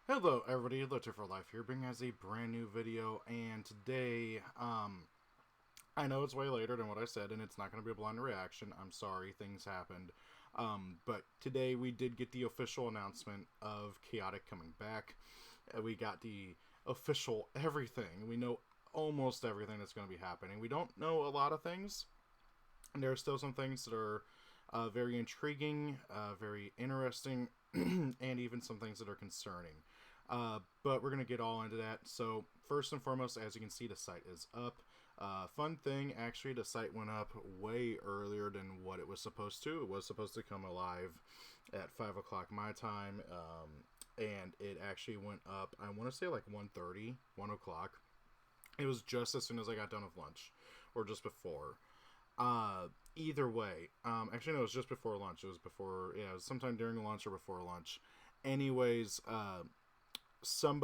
Hello everybody, Litter for Life here, bringing us a brand new video, and today, I know it's way later than what I said, and it's not going to be a blind reaction. I'm sorry, things happened. But today we did get the official announcement of Chaotic coming back. We got the official everything. We know almost everything that's going to be happening. We don't know a lot of things, and there are still some things that are very intriguing, very interesting, and even some things that are concerning. But we're going to get all into that. So, first and foremost, as you can see, the site is up. Fun thing, actually, the site went up way earlier than what it was supposed to. It was supposed to come alive at 5 o'clock my time, and it actually went up, I want to say like 1:30, 1 o'clock. It was just as soon as I got done with lunch, or just before. Either way, actually no, it was just before lunch. It was before, yeah, it was sometime during lunch or before lunch. Anyways, some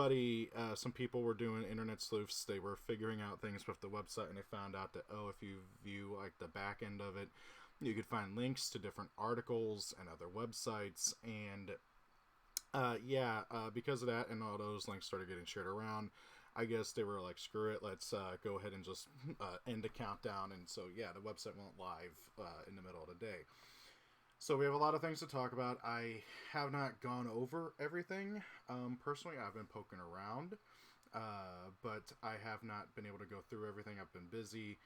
people were doing internet sleuths. They were figuring out things with the website, and they found out that, if you view like the back end of it, you could find links to different articles and other websites, and because of that, and all those links started getting shared around, I guess they were like, screw it, let's go ahead and just end the countdown. And so, yeah, the website went live in the middle of the day. So we have a lot of things to talk about. I have not gone over everything. Personally, I've been poking around, but I have not been able to go through everything. I've been busy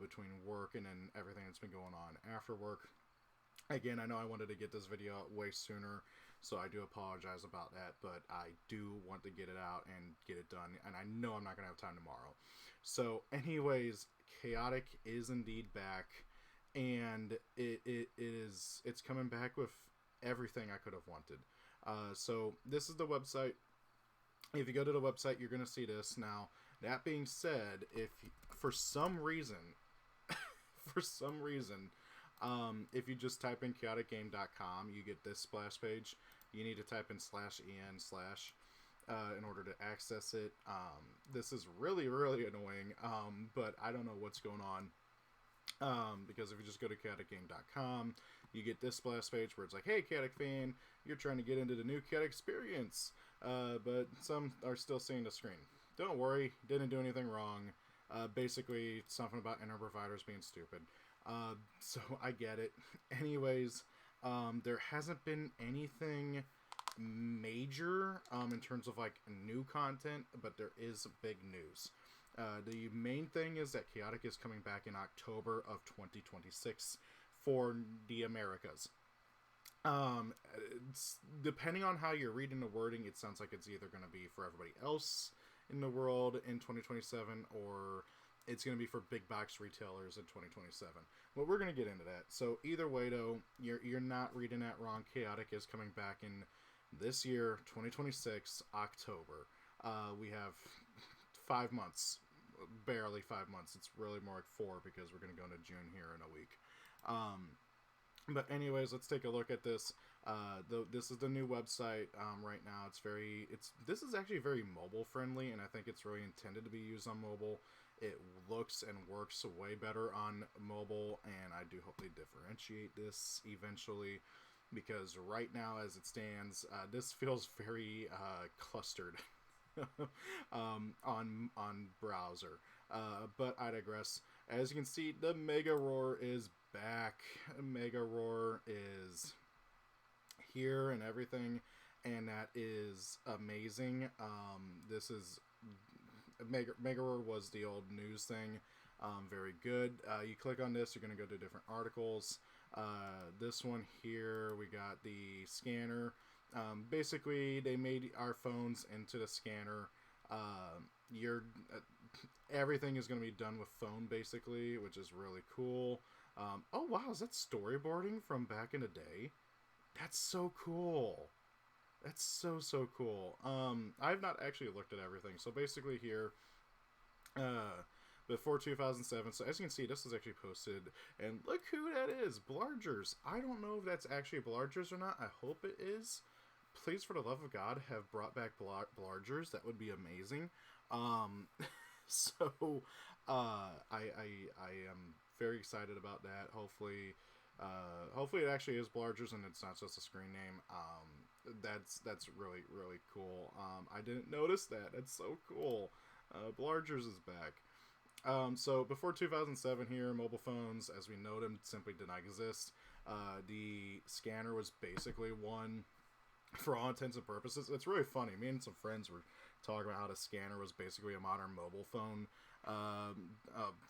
between work and then everything that's been going on after work. Again, I know I wanted to get this video out way sooner, so I do apologize about that, but I do want to get it out and get it done, and I know I'm not going to have time tomorrow. So, anyways, Chaotic is indeed back, and it's coming back with everything I could have wanted. So, this is the website. If you go to the website, you're going to see this. Now, that being said, if for some reason, for some reason, if you just type in chaoticgame.com, you get this splash page. You need to type in /en/ in order to access it. This is really, really annoying, but I don't know what's going on. Because if you just go to chaoticgame.com, you get this splash page where it's like, hey, Chaotic fan, you're trying to get into the new Chaotic experience, but some are still seeing the screen. Don't worry, didn't do anything wrong. Basically, something about internet providers being stupid. So I get it. Anyways, there hasn't been anything major in terms of like new content, but there is big news. The main thing is that Chaotic is coming back in October of 2026 for the Americas. It's, depending on how you're reading the wording, it sounds like it's either going to be for everybody else in the world in 2027, or it's going to be for big box retailers in 2027. But we're going to get into that. So either way, though, you're not reading that wrong. Chaotic is coming back in this year, 2026, October. We have 5 months, barely 5 months. It's really more like 4, because we're going to go into June here in a week. But anyways, let's take a look at this. This is the new website right now. This is actually very mobile friendly, and I think it's really intended to be used on mobile. It looks and works way better on mobile, and I do hope they differentiate this eventually, because right now, as it stands, this feels very clustered on browser. But I digress. As you can see, the Mega Roar is back. Mega Roar is here and everything, and that is amazing. This is Mega Roar was the old news thing. Very good. You click on this, you're going to go to different articles. This one here, we got the scanner. Basically, they made our phones into the scanner. Everything is going to be done with phone, basically, which is really cool. Oh, wow, is that storyboarding from back in the day? That's so cool. That's so cool. I've not actually looked at everything. So basically here, before 2007. So as you can see, this is actually posted, and look who that is, Blargers. I don't know if that's actually Blargers or not. I hope it is. Please, for the love of God, have brought back Blargers. That would be amazing. So, I am very excited about that. Hopefully it actually is Blargers and it's not just a screen name. That's really, really cool. I didn't notice that. That's so cool. Blargers is back. So before 2007 here, mobile phones, as we know them, simply did not exist. The scanner was basically one for all intents and purposes. It's really funny. Me and some friends were talking about how the scanner was basically a modern mobile phone a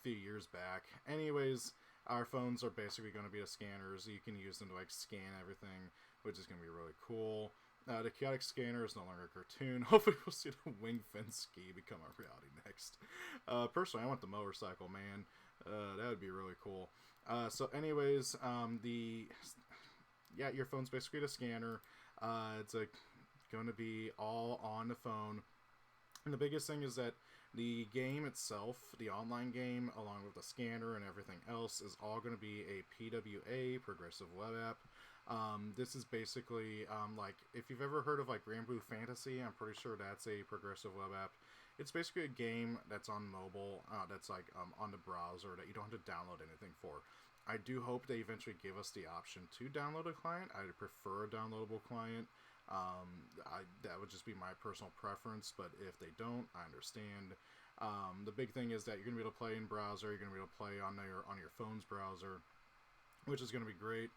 few years back. Anyways, our phones are basically going to be the scanners. You can use them to like scan everything, which is going to be really cool. The chaotic scanner is no longer a cartoon. Hopefully we'll see the wing fin ski become a reality next. Personally, I want the motorcycle, man. That would be really cool. So anyways, your phone's basically the scanner. It's like going to be all on the phone. And the biggest thing is that the game itself, the online game, along with the scanner and everything else, is all going to be a PWA, Progressive Web App. This is basically, like, if you've ever heard of, like, Grand Blue Fantasy, I'm pretty sure that's a Progressive Web App. It's basically a game that's on mobile, that's, like, on the browser that you don't have to download anything for. I do hope they eventually give us the option to download a client. I'd prefer a downloadable client. That would just be my personal preference, but if they don't, I understand. The big thing is that you're going to be able to play in browser, you're going to be able to play on your phone's browser, which is going to be great.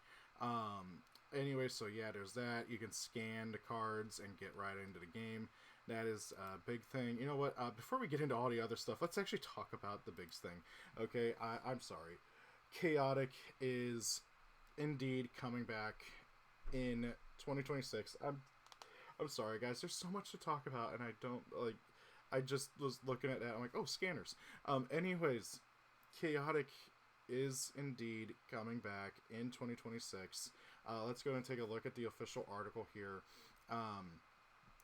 Anyway, so yeah, there's that. You can scan the cards and get right into the game. That is a big thing. You know what? Before we get into all the other stuff, let's actually talk about the big thing. Okay, I'm sorry. Chaotic is indeed coming back in 2026. I'm sorry, guys. There's so much to talk about, and I don't like. I just was looking at that. I'm like, oh, scanners. Anyways, Chaotic is indeed coming back in 2026. Let's go and take a look at the official article here.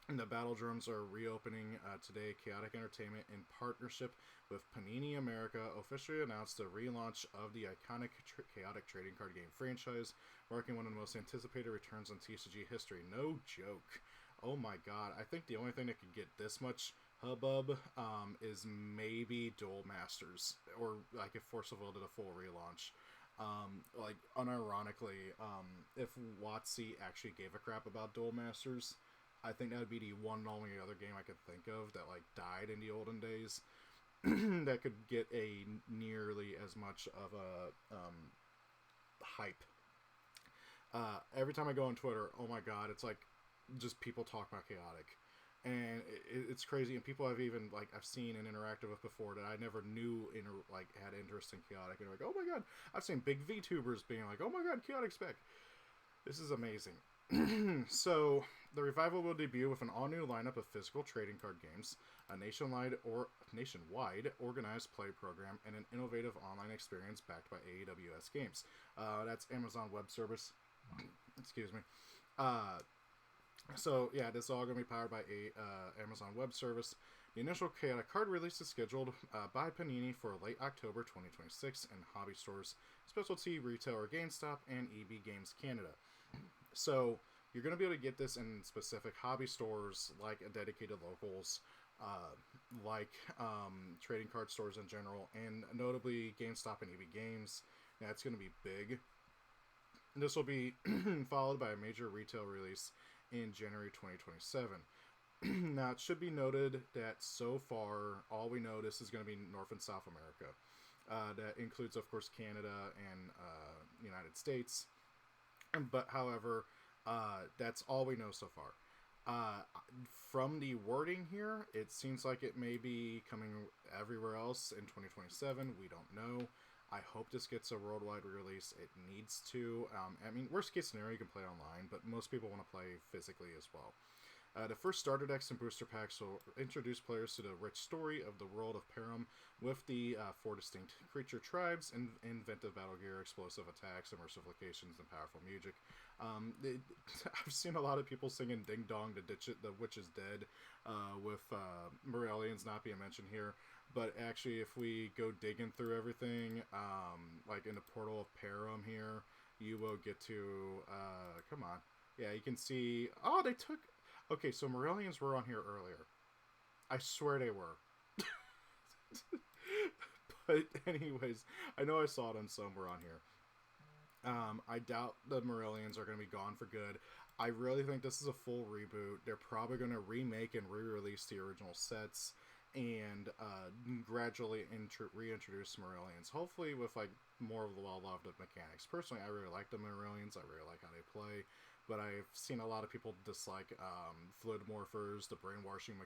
The Battle Drums are reopening today. Chaotic Entertainment, in partnership with Panini America, officially announced the relaunch of the iconic Chaotic trading card game franchise, marking one of the most anticipated returns in TCG history. No joke. Oh my god. I think the only thing that could get this much hubbub is maybe Duel Masters, or like if Force of Will did a full relaunch. Like, unironically, if WotC actually gave a crap about Duel Masters, I think that would be the one and only other game I could think of that, like, died in the olden days that could get a nearly as much of a hype. Every time I go on Twitter, oh my god, it's like just people talk about Chaotic. And it's crazy, and people I've even, like, I've seen and interacted with before that I never knew, had interest in Chaotic, and they're like, oh my god. I've seen big VTubers being like, oh my god, Chaotic's back. This is amazing. So, the revival will debut with an all-new lineup of physical trading card games, a nationwide organized play program, and an innovative online experience backed by AWS Games. That's Amazon Web Service. Excuse me. So, yeah, this is all going to be powered by Amazon Web Service. The initial Chaotic card release is scheduled by Panini for late October 2026 in hobby stores, specialty retailer GameStop, and EB Games Canada. So, you're going to be able to get this in specific hobby stores, like dedicated locals, like trading card stores in general, and notably GameStop and EB Games. That's going to be big. This will be followed by a major retail release in January 2027. Now, it should be noted that so far, all we know this is going to be North and South America. That includes, of course, Canada and United States. But, however, that's all we know so far. From the wording here, it seems like it may be coming everywhere else in 2027. We don't know. I hope this gets a worldwide release. It needs to. I mean, worst case scenario, you can play online, but most people want to play physically as well. The first starter decks and booster packs will introduce players to the rich story of the world of Perim with the 4 distinct creature tribes, inventive battle gear, explosive attacks, immersive locations, and powerful music. I've seen a lot of people singing Ding Dong, the Witch is Dead, with Morellians not being mentioned here. But actually, if we go digging through everything, like in the portal of Perim here, you will get to, come on. Yeah, you can see, oh, they took... Okay, so Morellians were on here earlier. I swear they were. But anyways, I know I saw them somewhere on here. I doubt the Morellians are going to be gone for good. I really think this is a full reboot. They're probably going to remake and re-release the original sets and gradually reintroduce some Aurelians. Hopefully with like more of the well-loved mechanics. Personally, I really like the Aurelians. I really like how they play. But I've seen a lot of people dislike fluid morphers, the brainwashing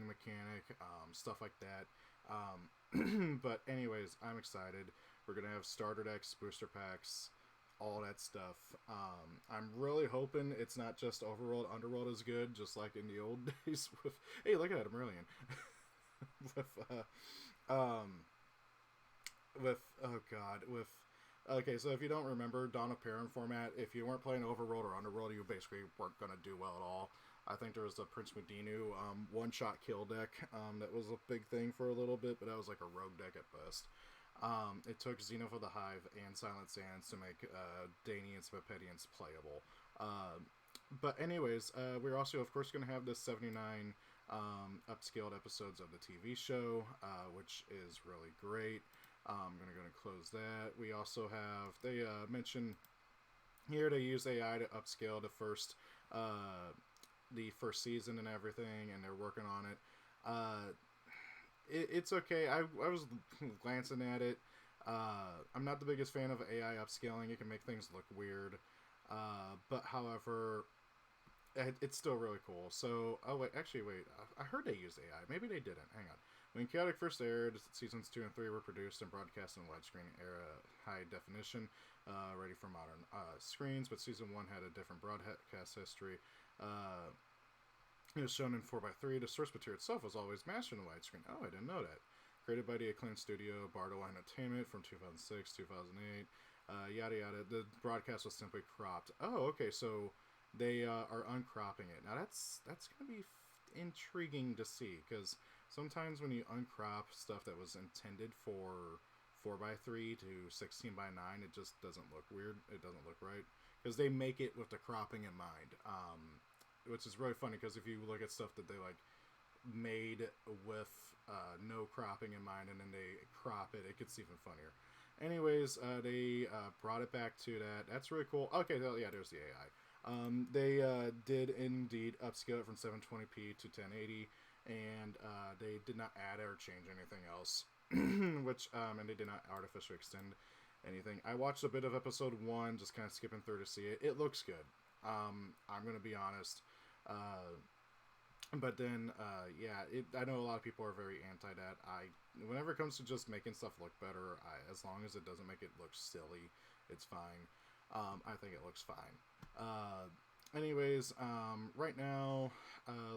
mechanic, stuff like that. But anyways, I'm excited. We're gonna have starter decks, booster packs, all that stuff. I'm really hoping it's not just Overworld. Underworld is good, just like in the old days. With hey, look at that, Aurelian. with with oh god, with okay, so if you don't remember Dawn of Perim format, if you weren't playing Overworld or Underworld, you basically weren't gonna do well at all. I think there was the Prince Medinu one-shot kill deck that was a big thing for a little bit, but that was like a rogue deck at best. It took Xeno for the Hive and Silent Sands to make Danians and Pepedians playable. But anyways, we're also, of course, going to have the 79 upscaled episodes of the TV show, which is really great. I'm going to close that. We also have, they mention here they use AI to upscale the first season and everything, and they're working on it. It's okay. I was glancing at it. I'm not the biggest fan of AI upscaling. It can make things look weird. But however, it's still really cool. So, oh wait, actually wait. I heard they used AI. Maybe they didn't. Hang on. When Chaotic first aired, seasons 2 and 3 were produced and broadcast in widescreen era high definition, ready for modern screens. But season 1 had a different broadcast history. It was shown in 4x3. The source material itself was always mastered in widescreen. Oh, I didn't know that. Created by the acclaimed studio Bardo Entertainment from 2006, 2008, yada yada. The broadcast was simply cropped. Oh, okay, so they are uncropping it. Now that's going to be intriguing to see, because sometimes when you uncrop stuff that was intended for 4x3 to 16:9, it just doesn't look weird. It doesn't look right, because they make it with the cropping in mind. Which is really funny, because if you look at stuff that they like made with no cropping in mind and then they crop it, it gets even funnier. Anyways, they brought it back to that. That's really cool. Okay, yeah, there's the AI. They did indeed upscale it from 720p to 1080, and they did not add or change anything else. Which and they did not artificially extend anything. I watched a bit of episode 1, just kind of skipping through to see it. It looks good. I'm gonna be honest. But then, yeah, I know a lot of people are very anti that. Whenever it comes to just making stuff look better, as long as it doesn't make it look silly, it's fine. I think it looks fine. Anyways, right now,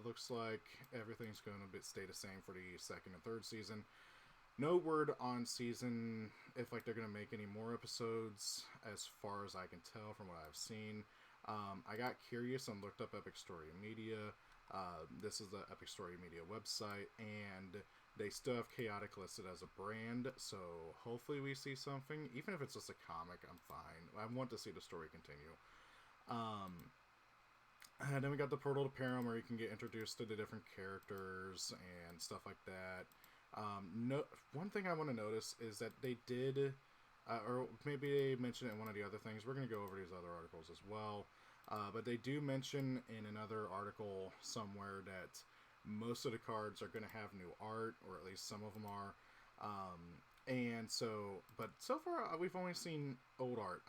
looks like everything's going to stay the same for the second and third season. No word on season, if like they're going to make any more episodes, as far as I can tell from what I've seen. I got curious and looked up Epic Story Media. This is the Epic Story Media website, and they still have Chaotic listed as a brand, so hopefully we see something. Even if it's just a comic, I'm fine. I want to see the story continue. And then we got the Portal to Perim, where you can get introduced to the different characters and stuff like that. One thing I want to notice is that they did, or maybe they mentioned it in one of the other things. We're going to go over these other articles as well. But they do mention in another article somewhere that most of the cards are going to have new art, or at least some of them are. And so, but so far we've only seen old art.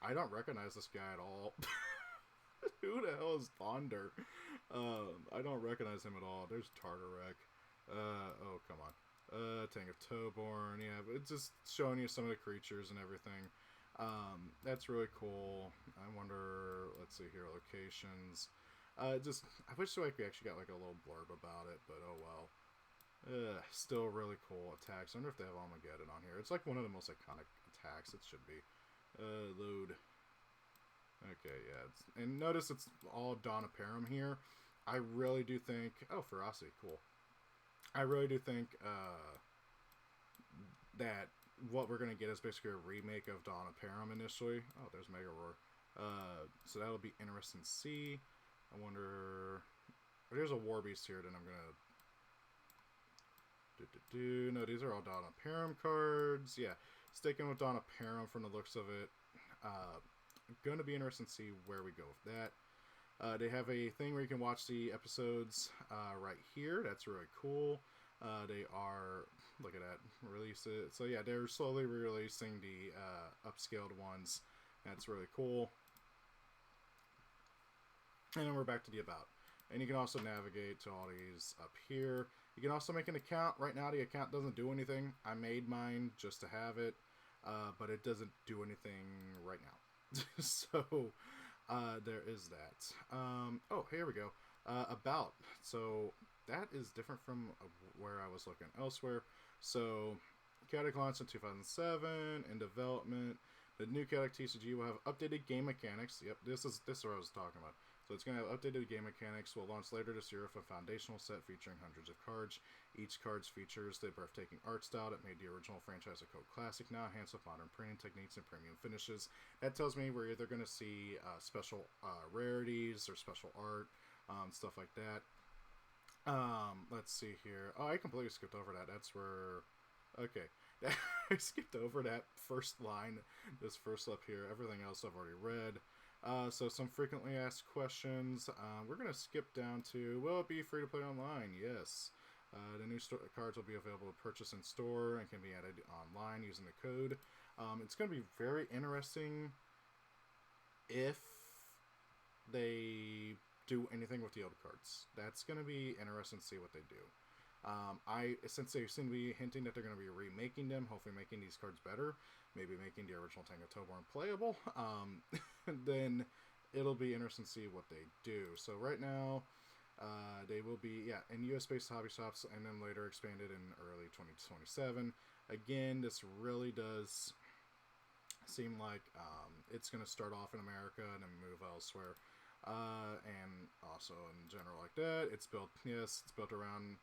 I don't recognize this guy at all. Who the hell is Thonder? I don't recognize him at all. There's Tartarek. Oh, come on. Tang of Toborn. Yeah, but it's just showing you some of the creatures and everything. That's really cool. I wonder, let's see here, locations. I wish we actually got like a little blurb about it, but oh well. Still really cool attacks. I wonder if they have Armageddon on here. It's like one of the most iconic attacks. It should be. Load. Okay, yeah. And notice it's all Dawn of Perim here. I really do think... Oh, Ferocity, cool. I really do think that what we're going to get is basically a remake of Dawn of Perim initially. Oh, there's Mega Roar. So that'll be interesting to see. I wonder... There's a War Beast here that I'm going to... No, these are all Dawn of Perim cards. Yeah, sticking with Dawn of Perim from the looks of it. going to be interesting to see where we go with that. They have a thing where you can watch the episodes right here. That's really cool. They are, look at that, release it. So yeah, they're slowly releasing the upscaled ones. That's really cool. And then we're back to the about. And you can also navigate to all these up here. You can also make an account. Right now the account doesn't do anything. I made mine just to have it, but it doesn't do anything right now. So there is that. Oh, here we go. About. So that is different from where I was looking elsewhere. So Chaotic launched in 2007 in development. The new Chaotic TCG will have updated game mechanics. Yep, this is what I was talking about. So it's going to have updated game mechanics. Will launch later this year with a foundational set featuring hundreds of cards. Each card features the breathtaking art style that made the original franchise a cult classic, now enhanced with modern printing techniques and premium finishes. That tells me we're either going to see special rarities or special art, stuff like that. Let's see here. Oh, I completely skipped over that. That's where... Okay. I skipped over that first line, this first up here. Everything else I've already read. So some frequently asked questions. We're going to skip down to, will it be free to play online? Yes. The new cards will be available to purchase in store and can be added online using the code. It's going to be very interesting if they do anything with the old cards. That's going to be interesting to see what they do. Since they seem to be hinting that they're going to be remaking them, hopefully making these cards better, maybe making the original Tango Toborn playable, then it'll be interesting to see what they do. So right now, they will be, in US-based hobby shops and then later expanded in early 2027. Again, this really does seem like it's going to start off in America and then move elsewhere. And also in general like that. It's built around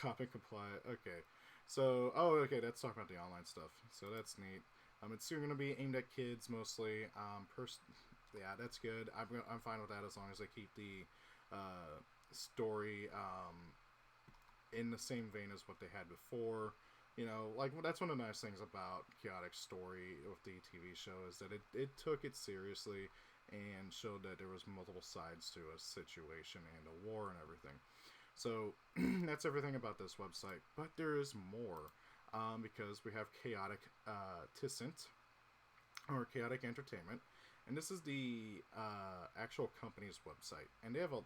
copy compliant. Okay. So, let's talk about the online stuff. So that's neat. It's soon going to be aimed at kids mostly. Yeah, that's good. I'm fine with that as long as they keep the story in the same vein as what they had before. You know, like, that's one of the nice things about Chaotic Story with the TV show is that it took it seriously and showed that there was multiple sides to a situation and a war and everything. So that's everything about this website, but there is more because we have Chaotic Tissent or Chaotic Entertainment, and this is the actual company's website, and they have a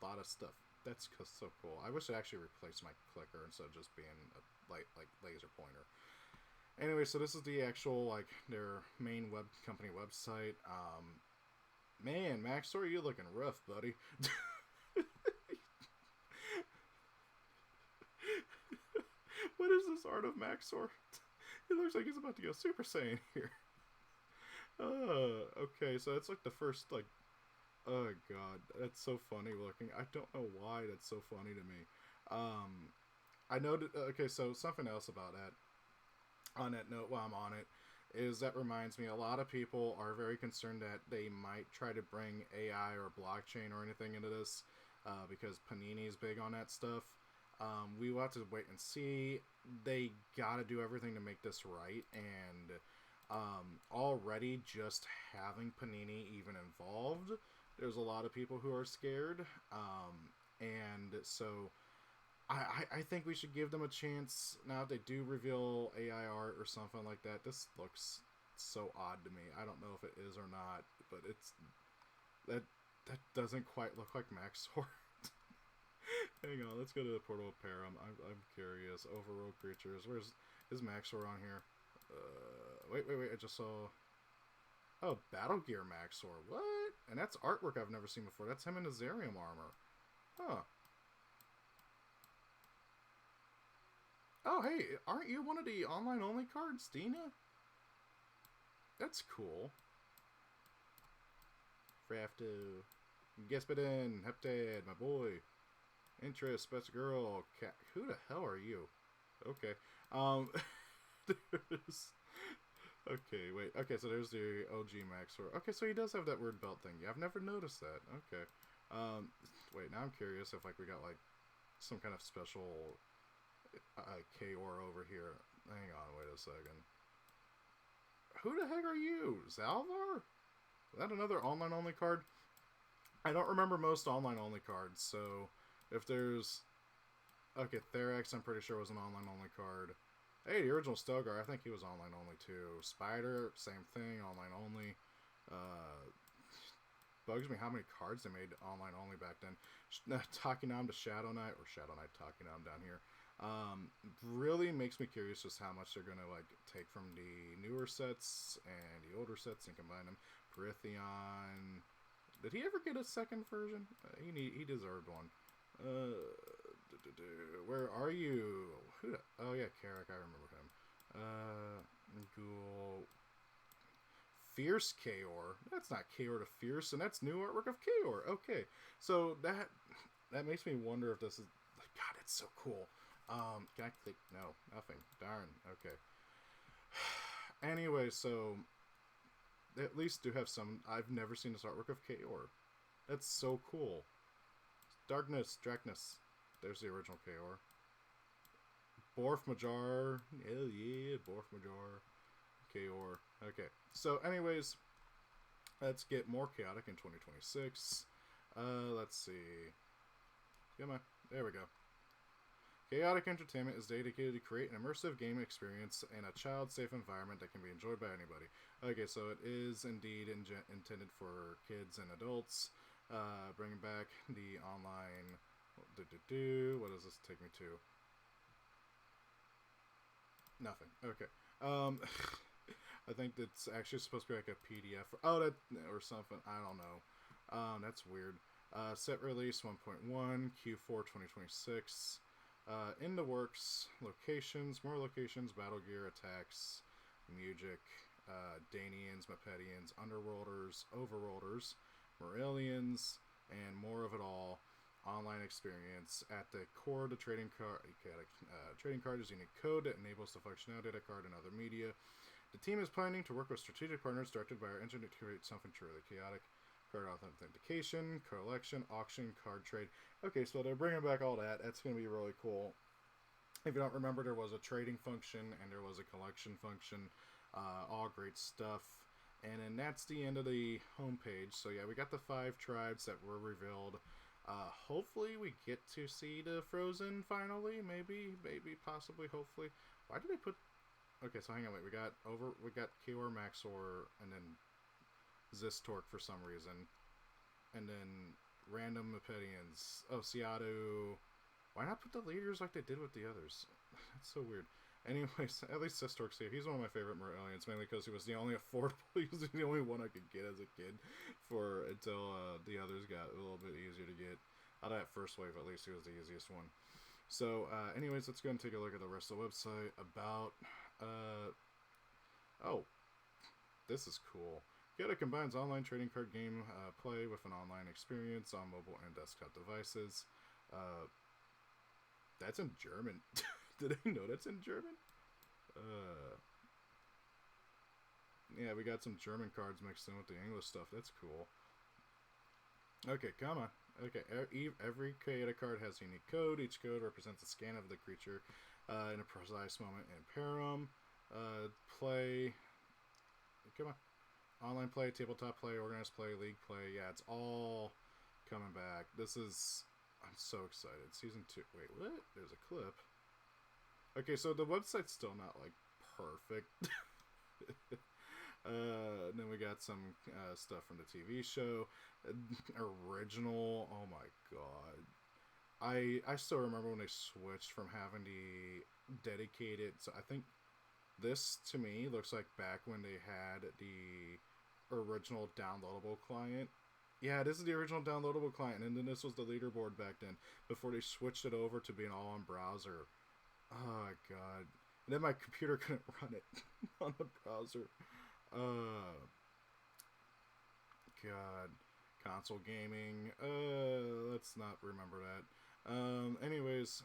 lot of stuff. That's so cool. I wish it actually replaced my clicker instead of just being a like laser pointer. Anyway, so this is the actual their main company website. Man, Maxor, you looking rough, buddy. What is this art of Maxor? It looks like he's about to go Super Saiyan here. Okay, so that's like the first, oh god, that's so funny looking. I don't know why that's so funny to me. I know that, okay, so something else about that, on that note while I'm on it, is that reminds me, a lot of people are very concerned that they might try to bring AI or blockchain or anything into this, because Panini's big on that stuff. We will have to wait and see. They gotta do everything to make this right, and already just having Panini even involved, there's a lot of people who are scared, and so I think we should give them a chance. Now, if they do reveal AI art or something like that, this looks so odd to me. I don't know if it is or not, but that doesn't quite look like Maxor. Hang on, let's go to the portal of Perim. I'm curious. Overworld creatures. Is Maxor on here? Wait. I just saw. Oh, Battle Gear Maxor. What? And that's artwork I've never seen before. That's him in Azarium armor. Huh. Oh, hey, aren't you one of the online-only cards, Dina? That's cool. Frafto. Gespidin. Heptad, my boy. Interest, best girl. Cat. Who the hell are you? Okay. Okay, wait. Okay, so there's the OG Maxor. Okay, so he does have that weird belt thing. Yeah, I've never noticed that. Okay. Wait, now I'm curious if, we got, some kind of special K-Or over here. Hang on, wait a second. Who the heck are you? Zalvar? Is that another online-only card? I don't remember most online-only cards, so if there's... Okay, Therax, I'm pretty sure was an online-only card. Hey, the original Stelgar, I think he was online-only too. Spider, same thing, online-only. Bugs me how many cards they made online-only back then. Takinam to Shadow Knight, or Shadow Knight Takinam down here. Really makes me curious just how much they're gonna like take from the newer sets and the older sets and combine them. Perithion. Did he ever get a second version? He deserved one. Where are you? Oh yeah, Carrick, I remember him. Ghoul. Fierce Kaor. That's not Kaor to Fierce, and that's new artwork of Kaor. Okay, so that makes me wonder if this is... God, it's so cool. Can I click? No, nothing. Darn. Okay. Anyway, so at least do have some... I've never seen this artwork of Kaor. That's so cool. Darkness, Drakness. There's the original Kaor. Borf Majar. Hell yeah, Borf Majar. Kaor. Okay, so anyways, let's get more chaotic in 2026. Let's see. Come on. There we go. Chaotic Entertainment is dedicated to create an immersive game experience in a child-safe environment that can be enjoyed by anybody. Okay, so it is indeed intended for kids and adults. Bringing back the online... What does this take me to? Nothing. Okay. I think it's actually supposed to be like a PDF. Or something. I don't know. That's weird. Set release 1.1, Q4 2026. In the works, locations, more locations, battle gear, attacks, music, Danians, Mepedians, Underworlders, Overworlders, Morellians, and more of it all. Online experience. At the core of the trading card is a unique code that enables the functionality of the card and other media. The team is planning to work with strategic partners directed by our engineer to create something truly chaotic. Card authentication, collection, auction, card trade. Okay, so they're bringing back all that. That's going to be really cool. If you don't remember, there was a trading function and there was a collection function. All great stuff. And then that's the end of the homepage. So yeah, we got the 5 tribes that were revealed. Hopefully we get to see the Frozen finally. Maybe, possibly, hopefully. Why did they put... Okay, so hang on, wait. We got Kaor, Maxor, and then Zistork for some reason. And then random Mepedians. Oh, Seattle. Why not put the leaders like they did with the others? That's so weird. Anyways, at least Zistork's here. He's one of my favorite Morellians, mainly because he was the only affordable. He was the only one I could get as a kid until the others got a little bit easier to get. Out of that first wave, at least, he was the easiest one. So, anyways, let's go and take a look at the rest of the website about... oh, this is cool. Yoda combines online trading card game play with an online experience on mobile and desktop devices. That's in German. Did I know that's in German? Yeah, we got some German cards mixed in with the English stuff. That's cool. Okay, come on. Okay, every chaotic card has a unique code. Each code represents a scan of the creature in a precise moment in Perim. Play. Come on. Online play, tabletop play, organized play, league play. Yeah, it's all coming back. This is... I'm so excited. Season 2. Wait, what? There's a clip. Okay, so the website's still not, like, perfect. Then we got some stuff from the TV show. Original. Oh, my God. I still remember when they switched from having the dedicated... So I think this, to me, looks like back when they had the original downloadable client. Yeah, this is the original downloadable client, and then this was the leaderboard back then, before they switched it over to being all on browser. Oh, God. And then my computer couldn't run it on the browser. God. Console gaming. Let's not remember that. Anyways.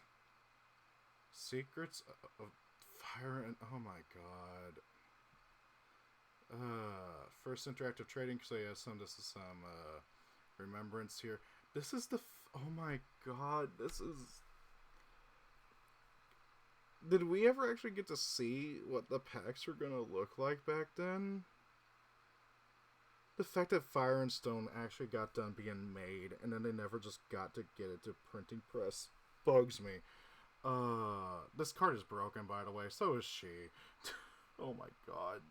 Secrets of Fire and... Oh, my God. First interactive trading. So, yeah, this is some, remembrance here. This is the... Oh, my God. This is... Did we ever actually get to see what the packs were going to look like back then? The fact that Fire and Stone actually got done being made, and then they never just got to get it to printing press, bugs me. This card is broken, by the way. So is she. Oh my god.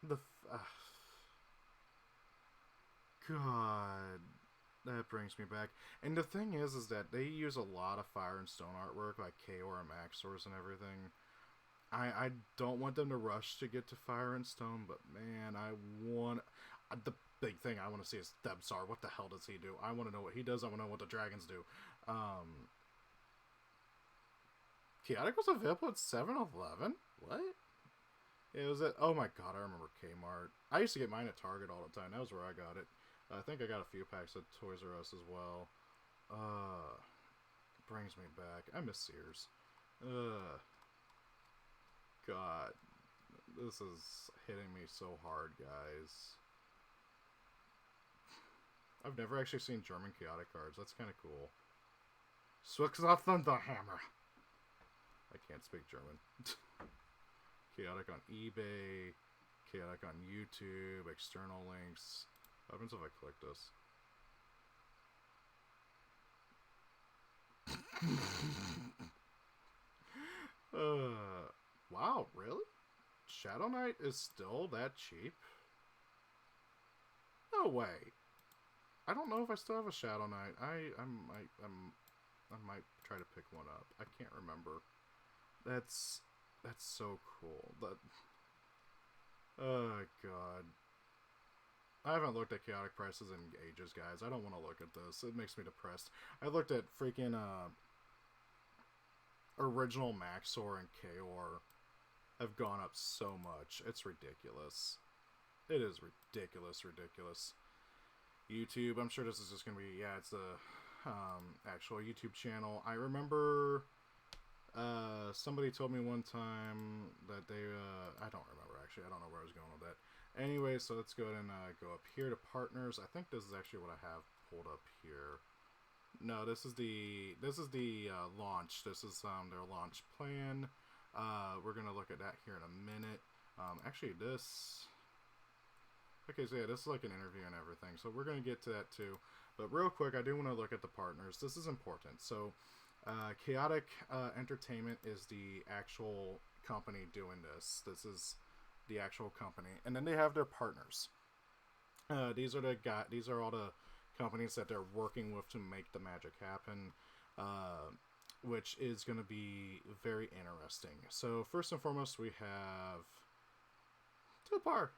The God, that brings me back. And the thing is that they use a lot of Fire and Stone artwork, like KOR and Maxors and everything. I don't want them to rush to get to Fire and Stone, but man, I want... The big thing I want to see is Thebsar. What the hell does he do? I want to know what he does. I want to know what the dragons do. Chaotic was available at 7-Eleven? What? It was at... Oh my god, I remember Kmart. I used to get mine at Target all the time. That was where I got it. I think I got a few packs at Toys R Us as well. Brings me back. I miss Sears. God. This is hitting me so hard, guys. I've never actually seen German Chaotic cards. That's kind of cool. Swixoff Thunderhammer. I can't speak German. Chaotic on eBay. Chaotic on YouTube. External links. What happens if I click this? Wow, really? Shadow Knight is still that cheap? No way. I don't know if I still have a Shadow Knight. I might try to pick one up. I can't remember. That's so cool. Oh god. I haven't looked at chaotic prices in ages, guys. I don't want to look at this. It makes me depressed. I looked at freaking original Maxor and KOR have gone up so much. It's ridiculous. It is ridiculous. YouTube, I'm sure this is just going to be, yeah, it's the actual YouTube channel. I remember somebody told me one time that they, I don't remember actually. I don't know where I was going with that. Anyway, so let's go ahead and go up here to partners. I think this is actually what I have pulled up here. No, this is the launch. This is their launch plan. We're gonna look at that here in a minute. Actually, this. Okay, so yeah, this is like an interview and everything. So we're gonna get to that too. But real quick, I do want to look at the partners. This is important. So, Chaotic Entertainment is the actual company doing this. This is the actual company, and then they have their partners. These are all the companies that they're working with to make the magic happen, which is going to be very interesting. So first and foremost, we have Tupar.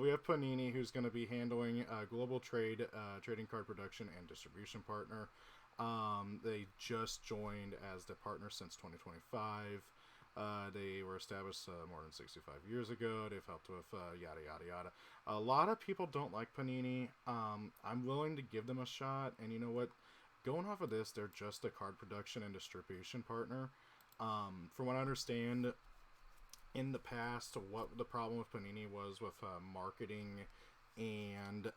We have Panini, who's going to be handling global trade, trading card production, and distribution partner. They just joined as the partner since 2025. They were established more than 65 years ago. They've helped with yada yada yada. A lot of people don't like Panini. I'm willing to give them a shot, and you know what? Going off of this, they're just a card production and distribution partner. From what I understand, in the past, what the problem with Panini was with marketing and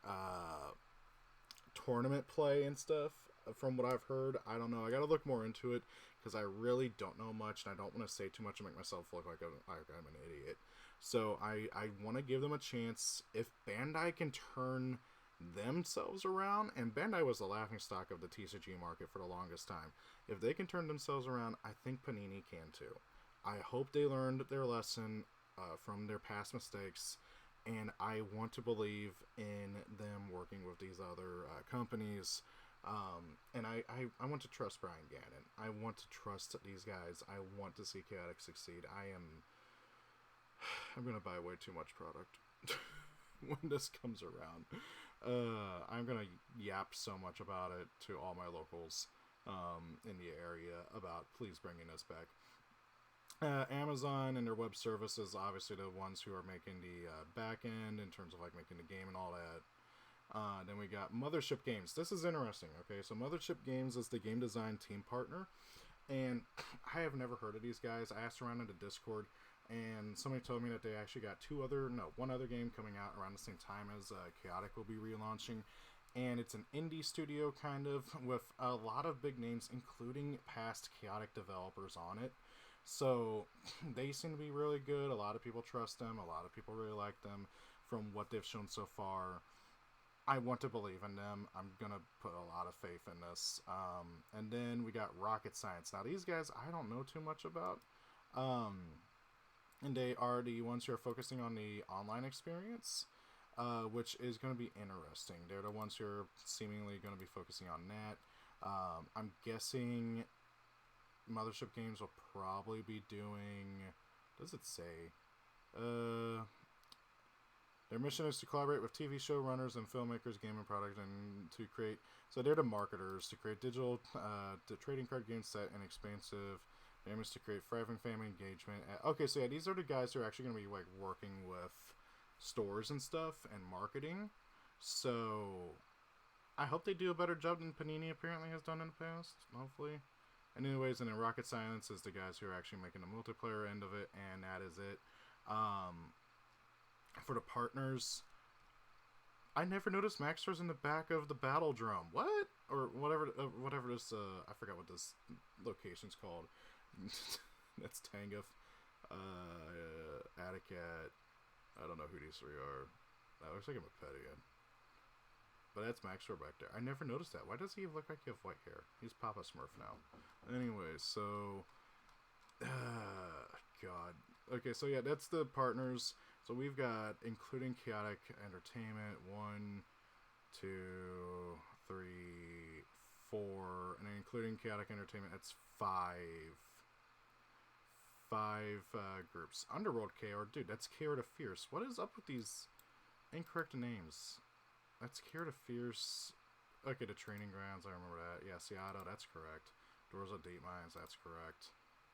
tournament play and stuff. From what I've heard, I don't know. I gotta look more into it because I really don't know much, and I don't want to say too much and make myself look like I'm an idiot. So I want to give them a chance. If Bandai can turn themselves around, and Bandai was the laughingstock of the TCG market for the longest time. If they can turn themselves around, I think Panini can too. I hope they learned their lesson from their past mistakes, and I want to believe in them working with these other companies. And I want to trust Brian Gannon. I want to trust these guys. I want to see Chaotic succeed. I'm going to buy way too much product when this comes around. I'm going to yap so much about it to all my locals in the area about please bringing this back. Amazon and their web services, obviously the ones who are making the back end in terms of like making the game and all that. Then we got Mothership Games. This is interesting, okay? So Mothership Games is the game design team partner, and I have never heard of these guys. I asked around in the Discord, and somebody told me that they actually got one other game coming out around the same time as Chaotic will be relaunching, and it's an indie studio kind of with a lot of big names, including past Chaotic developers on it. So they seem to be really good. A lot of people trust them. A lot of people really like them from what they've shown so far. I want to believe in them. I'm gonna put a lot of faith in this. And then we got Rocket Science. Now these guys I don't know too much about. Um, and they are the ones who are focusing on the online experience, which is going to be interesting. They're the ones who are seemingly going to be focusing on that. I'm guessing Mothership Games will probably be doing. What does it say? Their mission is to collaborate with TV show runners and filmmakers, gaming product, and to create. So they're the marketers to create digital, the trading card game set and expansive. Their aim is to create thriving family engagement. Okay, so yeah, these are the guys who are actually going to be like working with stores and stuff and marketing. So I hope they do a better job than Panini apparently has done in the past. Hopefully. And anyways, and then Rocket Science is the guys who are actually making the multiplayer end of it, and that is it. For the partners, I never noticed Maxter's in the back of the battle drum. What? Or whatever this, I forgot what this location's called. That's Tanguf. Atticat. I don't know who these three are. That looks like a pet again. But that's Maxter back there. I never noticed that. Why does he look like he has white hair? He's Papa Smurf now. Anyways, so... God. Okay, so yeah, that's the partners. So we've got, including Chaotic Entertainment, 1, 2, 3, 4, and then including Chaotic Entertainment, that's 5 groups. Underworld KR, dude, that's KR to Fierce. What is up with these incorrect names? That's KR to Fierce. Okay, the Training Grounds, I remember that. Yeah, Seattle, that's correct. Doors of Deep Mines, that's correct.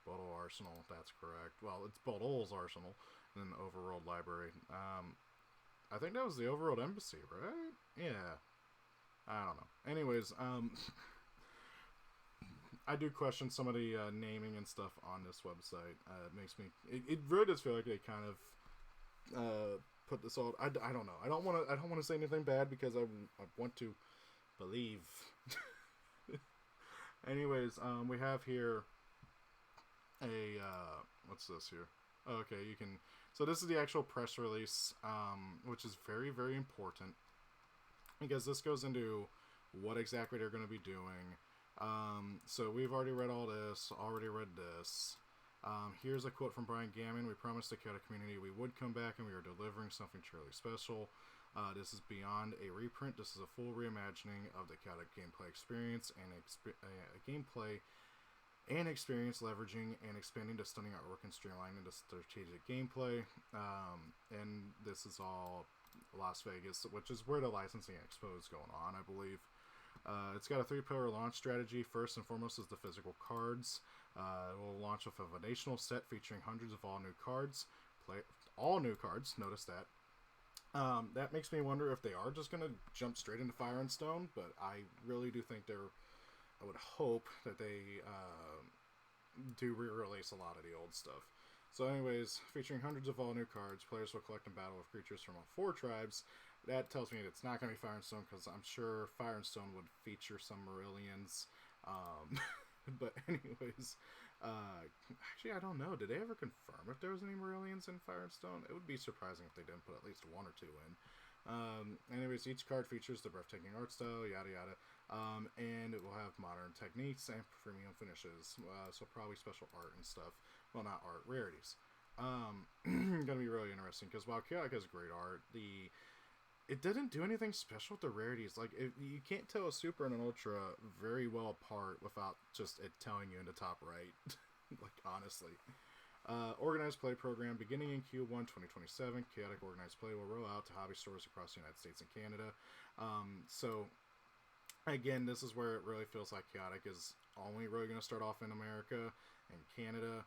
Bodol Arsenal, that's correct. Well, it's Bodol's Arsenal, and then the Overworld Library. I think that was the Overworld Embassy, right? Yeah. I don't know. Anyways, I do question some of the naming and stuff on this website. It makes me... It really does feel like they kind of put this all... I don't know. I don't want to say anything bad because I want to believe. Anyways, we have here a... what's this here? Oh, okay, you can... So this is the actual press release, which is very, very important. Because this goes into what exactly they're going to be doing. So we've already read all this, already read this. Here's a quote from Brian Gammon. We promised the Chaotic community we would come back, and we are delivering something truly special. This is beyond a reprint. This is a full reimagining of the Chaotic gameplay experience and gameplay and experience, leveraging and expanding the stunning artwork and streamlining the strategic gameplay. And this is all Las Vegas, which is where the licensing expo is going on, I believe. It's got a 3-pillar launch strategy. First and foremost is the physical cards. It will launch with a foundational set featuring hundreds of all new cards. All new cards, notice that. That makes me wonder if they are just going to jump straight into Fire and Stone, but I really do think I would hope that they do re-release a lot of the old stuff. So anyways, featuring hundreds of all new cards, players will collect and battle with creatures from all 4 tribes. That tells me it's not going to be Fire and Stone, because I'm sure Fire and Stone would feature some Marillions. But anyways, actually I don't know. Did they ever confirm if there was any Marillions in Fire and Stone? It would be surprising if they didn't put at least 1 or 2 in. Anyways, each card features the breathtaking art style, yada yada. And it will have modern techniques and premium finishes. So probably special art and stuff. Well, not art, rarities. Gonna be really interesting, because while Chaotic has great art, it didn't do anything special with the rarities. Like, you can't tell a Super and an Ultra very well apart without just it telling you in the top right. Like, honestly. Organized play program beginning in Q1 2027. Chaotic organized play will roll out to hobby stores across the United States and Canada. So, again, this is where it really feels like Chaotic is only really going to start off in America and Canada.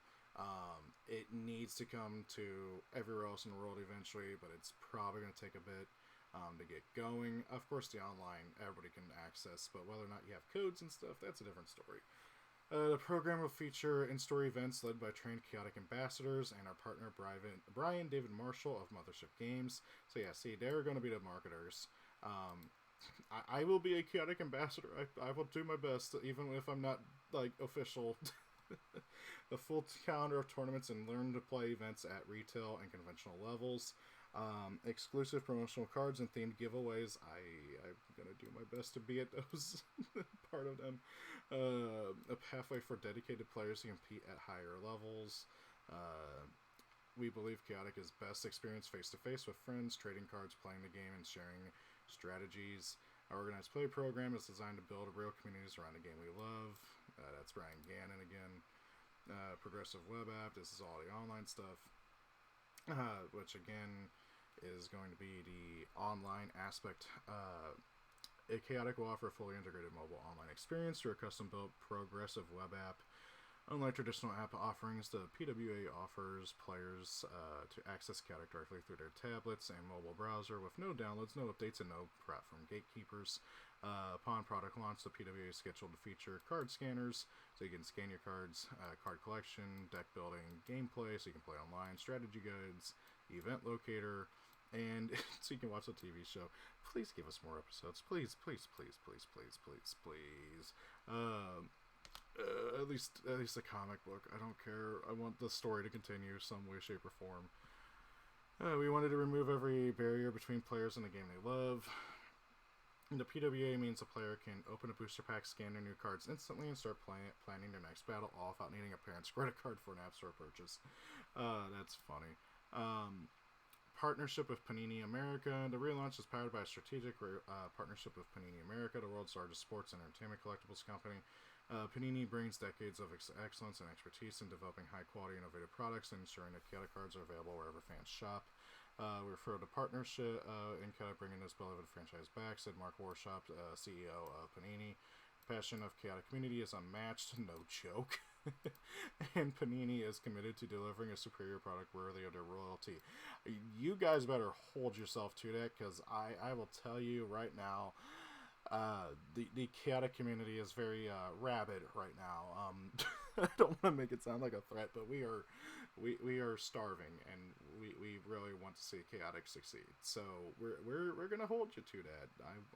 It needs to come to everywhere else in the world eventually, but it's probably going to take a bit to get going. Of course, the online everybody can access, but whether or not you have codes and stuff, that's a different story. The program will feature in-store events led by trained Chaotic ambassadors and our partner Brian David Marshall of Mothership Games. So yeah, see, they're going to be the marketers. I will be a Chaotic ambassador. I will do my best, even if I'm not like official. A full calendar of tournaments and learn to play events at retail and conventional levels. Exclusive promotional cards and themed giveaways. I'm gonna do my best to be at those part of them. A pathway for dedicated players to compete at higher levels. We believe Chaotic is best experienced face to face with friends, trading cards, playing the game, and sharing strategies. Our organized play program is designed to build real communities around the game we love. That's Brian Gannon again. Progressive web app. This is all the online stuff, which again is going to be the online aspect. Chaotic will offer a fully integrated mobile online experience through a custom-built progressive web app. Unlike traditional app offerings, the PWA offers players to access Chaotic directly through their tablets and mobile browser with no downloads, no updates, and no platform gatekeepers. Upon product launch, the PWA is scheduled to feature card scanners, so you can scan your cards, card collection, deck building, gameplay, so you can play online, strategy guides, event locator, and so you can watch the TV show. Please give us more episodes. Please, please, please, please, please, please, please. At least a comic book. I don't care. I want the story to continue some way, shape, or form. We wanted to remove every barrier between players and the game they love. And the PWA means a player can open a booster pack, scan their new cards instantly, and start planning their next battle, all without needing a parent's credit card for an App Store purchase. That's funny. Partnership with Panini America. The relaunch is powered by a strategic partnership with Panini America, the world's largest sports and entertainment collectibles company. Panini brings decades of excellence and expertise in developing high-quality, innovative products and ensuring that Chaotic cards are available wherever fans shop. We're thrilled to partnership in Chaotic bringing this beloved franchise back, said Mark Warshop, CEO of Panini. The passion of Chaotic community is unmatched, no joke. And Panini is committed to delivering a superior product worthy of their royalty. You guys better hold yourself to that, because I will tell you right now, the Chaotic community is very rabid right now. I don't want to make it sound like a threat, but we are starving, and we really want to see Chaotic succeed. So we're gonna hold you to that.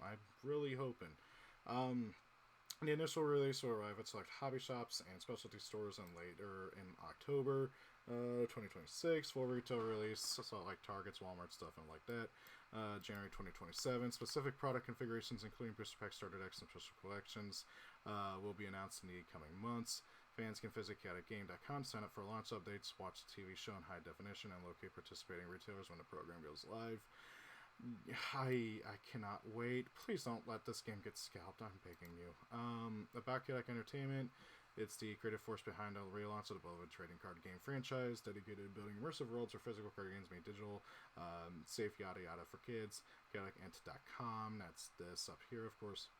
I'm really hoping. The initial release will arrive at select hobby shops and specialty stores later in October 2026. Full retail release, so like Targets, Walmart, stuff and like that. January 2027. Specific product configurations, including booster pack, starter decks, and special collections, will be announced in the coming months. Fans can visit chaoticgame.com, sign up for launch updates, watch the TV show in high definition, and locate participating retailers when the program goes live. I cannot wait. Please don't let this game get scalped. I'm begging you. About Chaotic Entertainment, it's the creative force behind the relaunch of the beloved trading card game franchise, dedicated to building immersive worlds for physical card games made digital, safe yada yada for kids. ChaoticEnt.com, that's this up here, of course.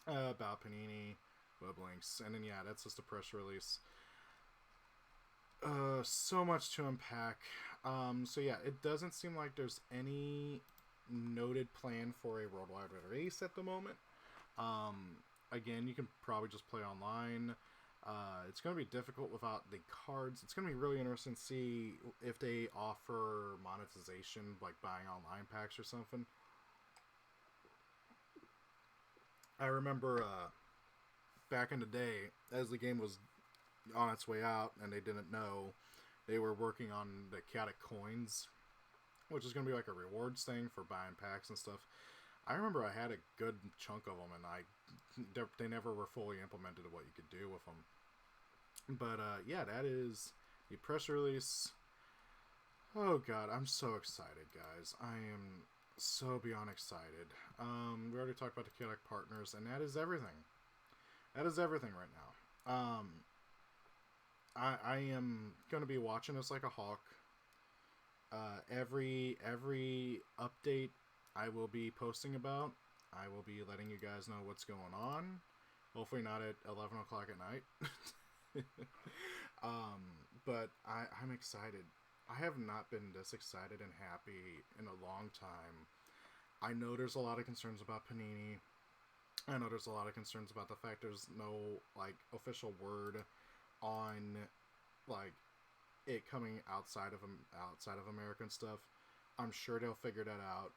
About Panini, web links, and then yeah, that's just a press release. So much to unpack. So yeah, it doesn't seem like there's any noted plan for a worldwide release at the moment. Again, you can probably just play online. It's going to be difficult without the cards. It's going to be really interesting to see if they offer monetization, like buying online packs or something. I remember back in the day, as the game was on its way out and they didn't know, they were working on the Chaotic coins, which is going to be like a rewards thing for buying packs and stuff. I remember I had a good chunk of them, and they never were fully implemented what you could do with them. But yeah, that is the press release. Oh god, I'm so excited, guys. I am so beyond excited. We already talked about the Chaotic partners, and that is everything. That is everything right now. I am going to be watching this like a hawk. Every update I will be posting about, I will be letting you guys know what's going on. Hopefully not at 11 o'clock at night. But I'm excited. I have not been this excited and happy in a long time. I know there's a lot of concerns about Panini. I know there's a lot of concerns about the fact there's no like official word on like it coming outside of American stuff. I'm sure they'll figure that out.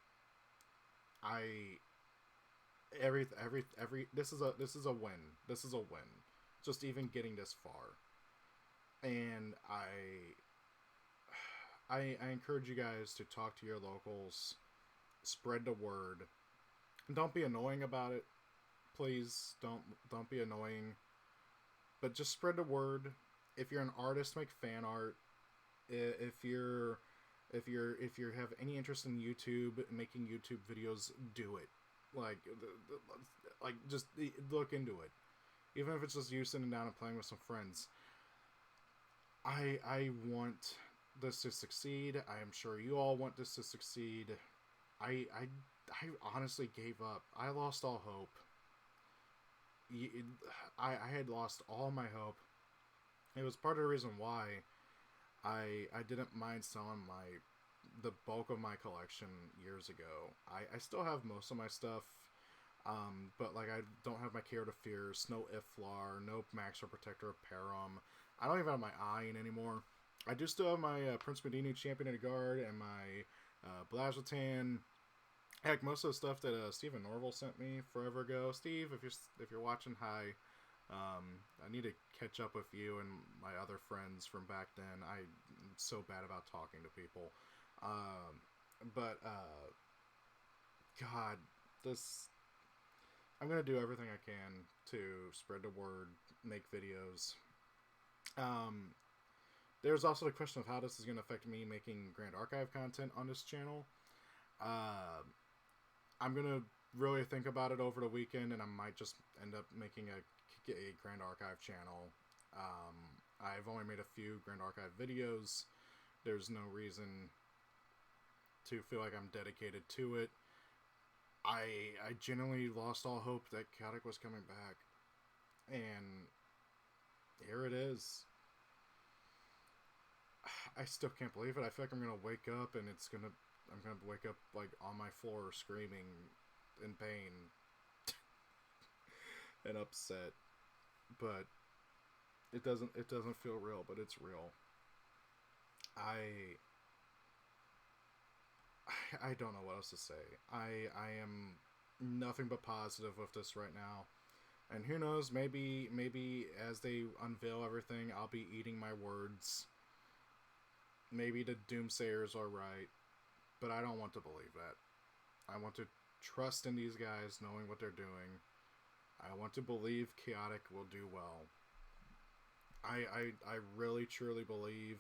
This is a win. This is a win. just even getting this far. And I encourage you guys to talk to your locals, spread the word. Don't be annoying about it. Please don't be annoying. But just spread the word. If you're an artist, make fan art. If you have any interest in YouTube, making YouTube videos, do it. Like just look into it. Even if it's just you sitting down and playing with some friends. I want this to succeed. I am sure you all want this to succeed. I honestly gave up. I lost all hope. I had lost all my hope. It was part of the reason why I didn't mind selling the bulk of my collection years ago. I still have most of my stuff, but like I don't have my Care to Fierce, no Iflar, no Maxwell Protector of Perim. I don't even have my Iron anymore. I do still have my Prince Medini Champion of the Guard and my Blazitan. Heck, most of the stuff that Stephen Norville sent me forever ago. Steve, if you're watching, hi. I need to catch up with you and my other friends from back then. I'm so bad about talking to people. God, I'm going to do everything I can to spread the word, make videos. There's also the question of how this is going to affect me making Grand Archive content on this channel. I'm going to really think about it over the weekend, and I might just end up making a Grand Archive channel. I've only made a few Grand Archive videos. There's no reason to feel like I'm dedicated to it. I genuinely lost all hope that Chaotic was coming back. And here it is. I still can't believe it. I feel like I'm gonna wake up and I'm gonna wake up like on my floor screaming in pain and upset. But it doesn't feel real, but it's real. I don't know what else to say. I am nothing but positive with this right now. And who knows, maybe as they unveil everything, I'll be eating my words. Maybe the doomsayers are right, but I don't want to believe that. I want to trust in these guys knowing what they're doing. I want to believe Chaotic will do well. I really truly believe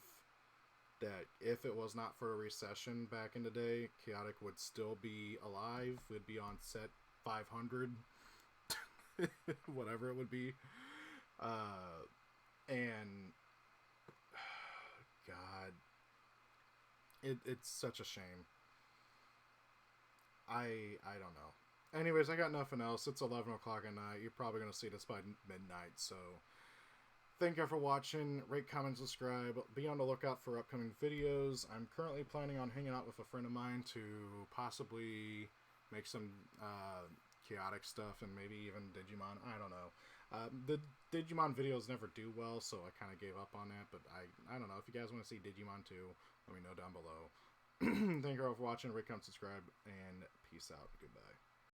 that if it was not for a recession back in the day, Chaotic would still be alive, would be on set 500, whatever it would be. And God, it's such a shame. I don't know. Anyways, I got nothing else. It's 11 o'clock at night. You're probably going to see this by midnight, so thank you for watching. Rate, comment, subscribe. Be on the lookout for upcoming videos. I'm currently planning on hanging out with a friend of mine to possibly make some Chaotic stuff and maybe even Digimon. I don't know. The Digimon videos never do well, so I kind of gave up on that, but I don't know. If you guys want to see Digimon too, let me know down below. Thank you all for watching. Rate, comment, subscribe, and peace out. Goodbye.